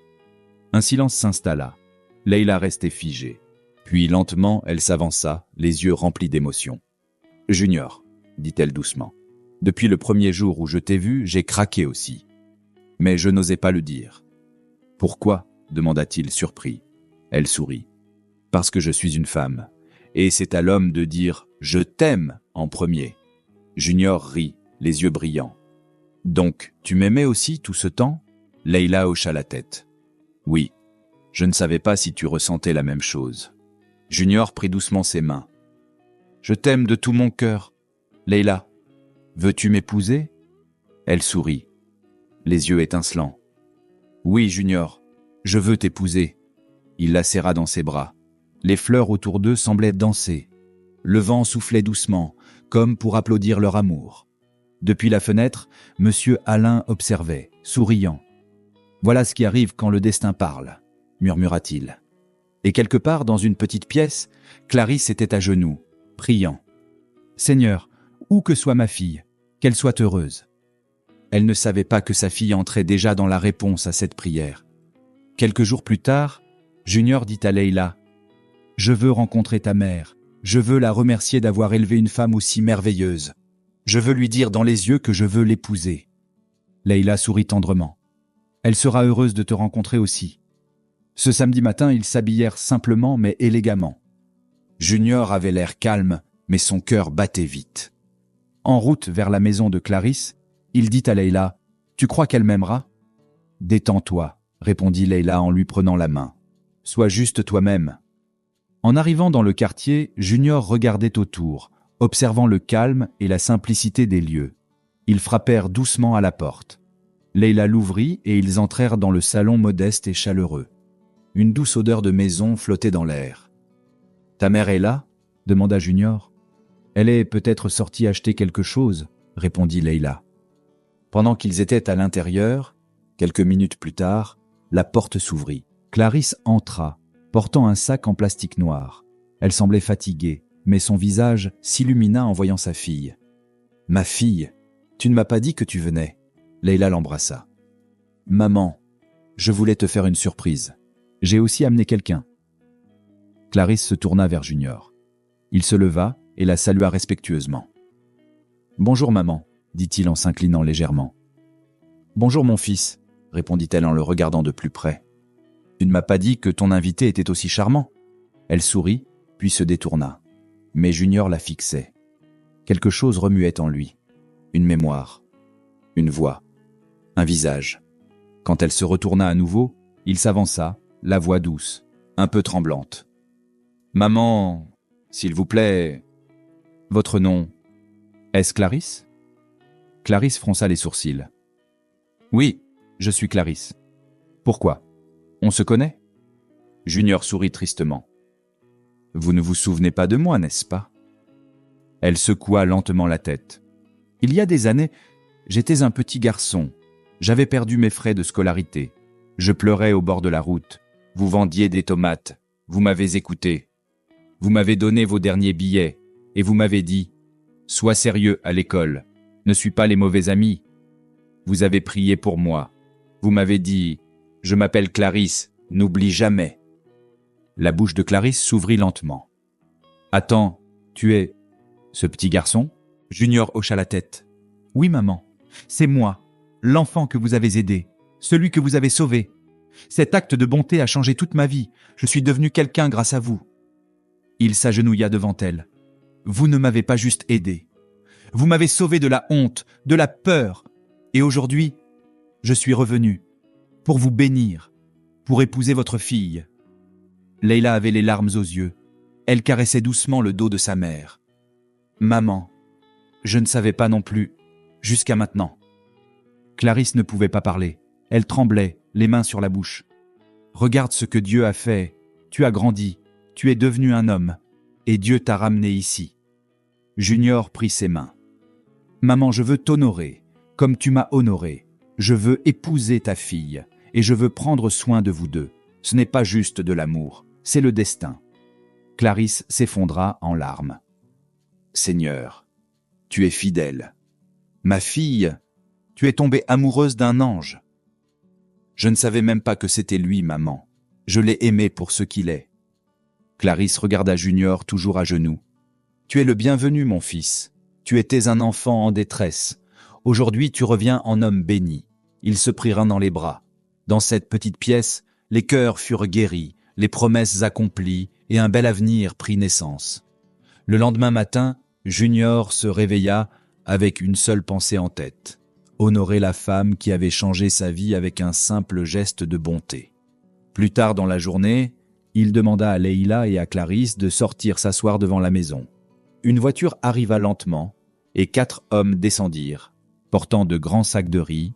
Un silence s'installa. Leïla restait figée. Puis lentement, elle s'avança, les yeux remplis d'émotion. « Junior, » dit-elle doucement, « depuis le premier jour où je t'ai vu, j'ai craqué aussi. Mais je n'osais pas le dire. »« Pourquoi ?» demanda-t-il surpris. Elle sourit. « Parce que je suis une femme. Et c'est à l'homme de dire « je t'aime » en premier. » Junior rit, les yeux brillants. « Donc, tu m'aimais aussi tout ce temps ?» Leïla hocha la tête. « Oui, je ne savais pas si tu ressentais la même chose. » Junior prit doucement ses mains. « Je t'aime de tout mon cœur. Leïla, veux-tu m'épouser ?» Elle sourit, les yeux étincelants. « Oui, Junior, je veux t'épouser. » Il la serra dans ses bras. Les fleurs autour d'eux semblaient danser. Le vent soufflait doucement, comme pour applaudir leur amour. Depuis la fenêtre, Monsieur Alain observait, souriant. « Voilà ce qui arrive quand le destin parle, » murmura-t-il. Et quelque part dans une petite pièce, Clarisse était à genoux, priant. « Seigneur, où que soit ma fille, qu'elle soit heureuse. » Elle ne savait pas que sa fille entrait déjà dans la réponse à cette prière. Quelques jours plus tard, Junior dit à Leïla, « Je veux rencontrer ta mère, je veux la remercier d'avoir élevé une femme aussi merveilleuse. Je veux lui dire dans les yeux que je veux l'épouser. » Leïla sourit tendrement. « Elle sera heureuse de te rencontrer aussi. » Ce samedi matin, ils s'habillèrent simplement mais élégamment. Junior avait l'air calme, mais son cœur battait vite. En route vers la maison de Clarisse, il dit à Leïla, « Tu crois qu'elle m'aimera ?»« Détends-toi, » répondit Leïla en lui prenant la main. « Sois juste toi-même. » En arrivant dans le quartier, Junior regardait autour, observant le calme et la simplicité des lieux. Ils frappèrent doucement à la porte. Leïla l'ouvrit et ils entrèrent dans le salon modeste et chaleureux. Une douce odeur de maison flottait dans l'air. « Ta mère est là ?» demanda Junior. « Elle est peut-être sortie acheter quelque chose » répondit Leïla. Pendant qu'ils étaient à l'intérieur, quelques minutes plus tard, la porte s'ouvrit. Clarisse entra, portant un sac en plastique noir. Elle semblait fatiguée, mais son visage s'illumina en voyant sa fille. « Ma fille, tu ne m'as pas dit que tu venais. » Leila l'embrassa. « Maman, je voulais te faire une surprise. J'ai aussi amené quelqu'un. » Clarisse se tourna vers Junior. Il se leva et la salua respectueusement. « Bonjour maman, » dit-il en s'inclinant légèrement. « Bonjour mon fils, » répondit-elle en le regardant de plus près. « Tu ne m'as pas dit que ton invité était aussi charmant. » Elle sourit, puis se détourna. Mais Junior la fixait. Quelque chose remuait en lui. Une mémoire, une voix, un visage. Quand elle se retourna à nouveau, il s'avança, la voix douce, un peu tremblante. « Maman, s'il vous plaît, votre nom, est-ce Clarisse ?» Clarisse fronça les sourcils. « Oui, je suis Clarisse. Pourquoi? On se connaît ?» Junior sourit tristement. « Vous ne vous souvenez pas de moi, n'est-ce pas ?» Elle secoua lentement la tête. « Il y a des années, j'étais un petit garçon. J'avais perdu mes frais de scolarité. Je pleurais au bord de la route. Vous vendiez des tomates. Vous m'avez écouté. Vous m'avez donné vos derniers billets et vous m'avez dit « Sois sérieux à l'école. Ne suis pas les mauvais amis. » Vous avez prié pour moi. Vous m'avez dit « Je m'appelle Clarisse. N'oublie jamais. » La bouche de Clarisse s'ouvrit lentement. « Attends, tu es... ce petit garçon ?» Junior hocha la tête. « Oui, maman. C'est moi, l'enfant que vous avez aidé, celui que vous avez sauvé. Cet acte de bonté a changé toute ma vie. Je suis devenu quelqu'un grâce à vous. » Il s'agenouilla devant elle. « Vous ne m'avez pas juste aidé. Vous m'avez sauvé de la honte, de la peur. Et aujourd'hui, je suis revenu pour vous bénir, pour épouser votre fille. » Leila avait les larmes aux yeux. Elle caressait doucement le dos de sa mère. « Maman, je ne savais pas non plus, jusqu'à maintenant. » Clarisse ne pouvait pas parler. Elle tremblait, les mains sur la bouche. « Regarde ce que Dieu a fait. Tu as grandi, tu es devenu un homme, et Dieu t'a ramené ici. » Junior prit ses mains. « Maman, je veux t'honorer, comme tu m'as honoré. Je veux épouser ta fille, et je veux prendre soin de vous deux. Ce n'est pas juste de l'amour, c'est le destin. » Clarisse s'effondra en larmes. « Seigneur, tu es fidèle. Ma fille, tu es tombée amoureuse d'un ange. Je ne savais même pas que c'était lui, maman. Je l'ai aimé pour ce qu'il est. » Clarisse regarda Junior toujours à genoux. « Tu es le bienvenu, mon fils. Tu étais un enfant en détresse. Aujourd'hui, tu reviens en homme béni. » Ils se prirent dans les bras. Dans cette petite pièce, les cœurs furent guéris, les promesses accomplies et un bel avenir prit naissance. Le lendemain matin, Junior se réveilla avec une seule pensée en tête. Honorer la femme qui avait changé sa vie avec un simple geste de bonté. Plus tard dans la journée, il demanda à Leila et à Clarisse de sortir s'asseoir devant la maison. Une voiture arriva lentement et 4 hommes descendirent, portant de grands sacs de riz,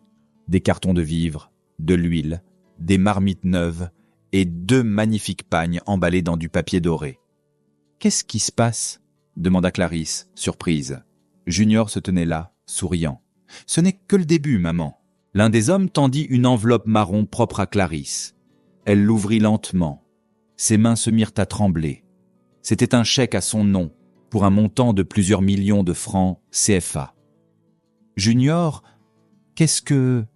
des cartons de vivres, de l'huile, des marmites neuves et 2 magnifiques pagnes emballés dans du papier doré. « Qu'est-ce qui se passe ?» demanda Clarisse, surprise. Junior se tenait là, souriant. « Ce n'est que le début, maman. » L'un des hommes tendit une enveloppe marron propre à Clarisse. Elle l'ouvrit lentement. Ses mains se mirent à trembler. C'était un chèque à son nom, pour un montant de plusieurs millions de francs CFA. « Junior, qu'est-ce que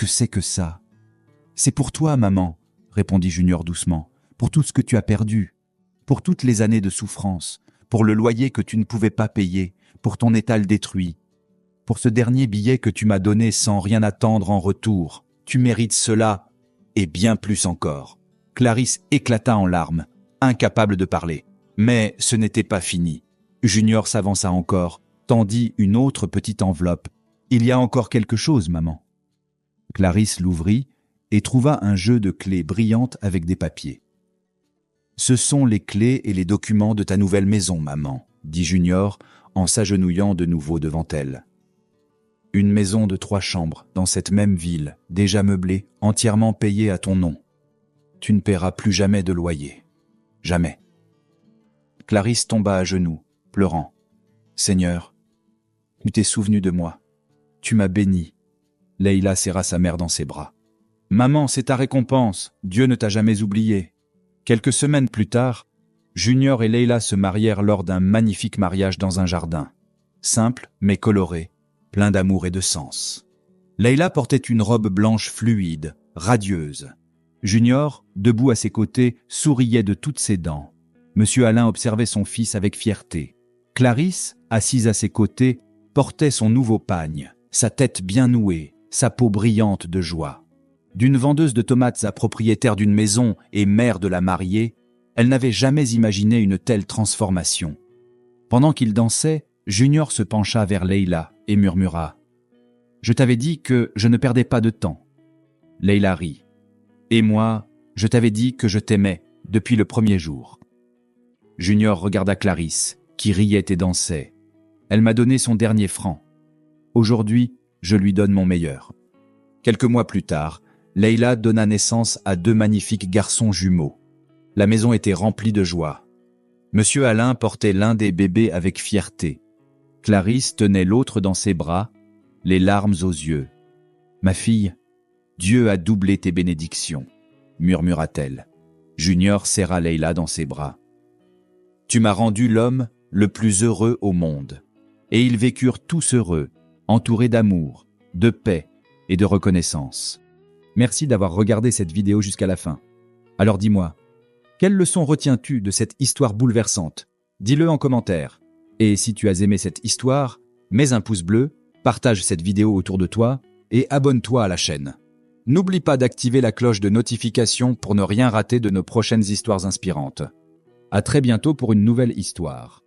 c'est que ça ?»« C'est pour toi, maman, » répondit Junior doucement, « pour tout ce que tu as perdu, pour toutes les années de souffrance, pour le loyer que tu ne pouvais pas payer, pour ton étal détruit, pour ce dernier billet que tu m'as donné sans rien attendre en retour. Tu mérites cela, et bien plus encore. » Clarisse éclata en larmes, incapable de parler. Mais ce n'était pas fini. Junior s'avança encore, tendit une autre petite enveloppe. « Il y a encore quelque chose, maman. » Clarisse l'ouvrit et trouva un jeu de clés brillantes avec des papiers. « Ce sont les clés et les documents de ta nouvelle maison, maman, » dit Junior en s'agenouillant de nouveau devant elle. « Une maison de 3 chambres, dans cette même ville, déjà meublée, entièrement payée à ton nom. Tu ne paieras plus jamais de loyer. Jamais. » Clarisse tomba à genoux, pleurant. « Seigneur, tu t'es souvenu de moi. Tu m'as béni. » Leila serra sa mère dans ses bras. « Maman, c'est ta récompense. Dieu ne t'a jamais oublié. » Quelques semaines plus tard, Junior et Leila se marièrent lors d'un magnifique mariage dans un jardin. Simple, mais coloré, plein d'amour et de sens. Leila portait une robe blanche fluide, radieuse. Junior, debout à ses côtés, souriait de toutes ses dents. Monsieur Alain observait son fils avec fierté. Clarisse, assise à ses côtés, portait son nouveau pagne, sa tête bien nouée, sa peau brillante de joie. D'une vendeuse de tomates à propriétaire d'une maison et mère de la mariée, elle n'avait jamais imaginé une telle transformation. Pendant qu'ils dansaient, Junior se pencha vers Leila et murmura « Je t'avais dit que je ne perdais pas de temps. » Leila rit. « Et moi, je t'avais dit que je t'aimais depuis le premier jour. » Junior regarda Clarisse, qui riait et dansait. « Elle m'a donné son dernier franc. Aujourd'hui, je lui donne mon meilleur. » Quelques mois plus tard, Leila donna naissance à 2 magnifiques garçons jumeaux. La maison était remplie de joie. Monsieur Alain portait l'un des bébés avec fierté. Clarisse tenait l'autre dans ses bras, les larmes aux yeux. « Ma fille, Dieu a doublé tes bénédictions, » murmura-t-elle. Junior serra Leila dans ses bras. « Tu m'as rendu l'homme le plus heureux au monde. » Et ils vécurent tous heureux, entourés d'amour, de paix et de reconnaissance. Merci d'avoir regardé cette vidéo jusqu'à la fin. Alors dis-moi, quelle leçon retiens-tu de cette histoire bouleversante? Dis-le en commentaire. Et si tu as aimé cette histoire, mets un pouce bleu, partage cette vidéo autour de toi et abonne-toi à la chaîne. N'oublie pas d'activer la cloche de notification pour ne rien rater de nos prochaines histoires inspirantes. À très bientôt pour une nouvelle histoire.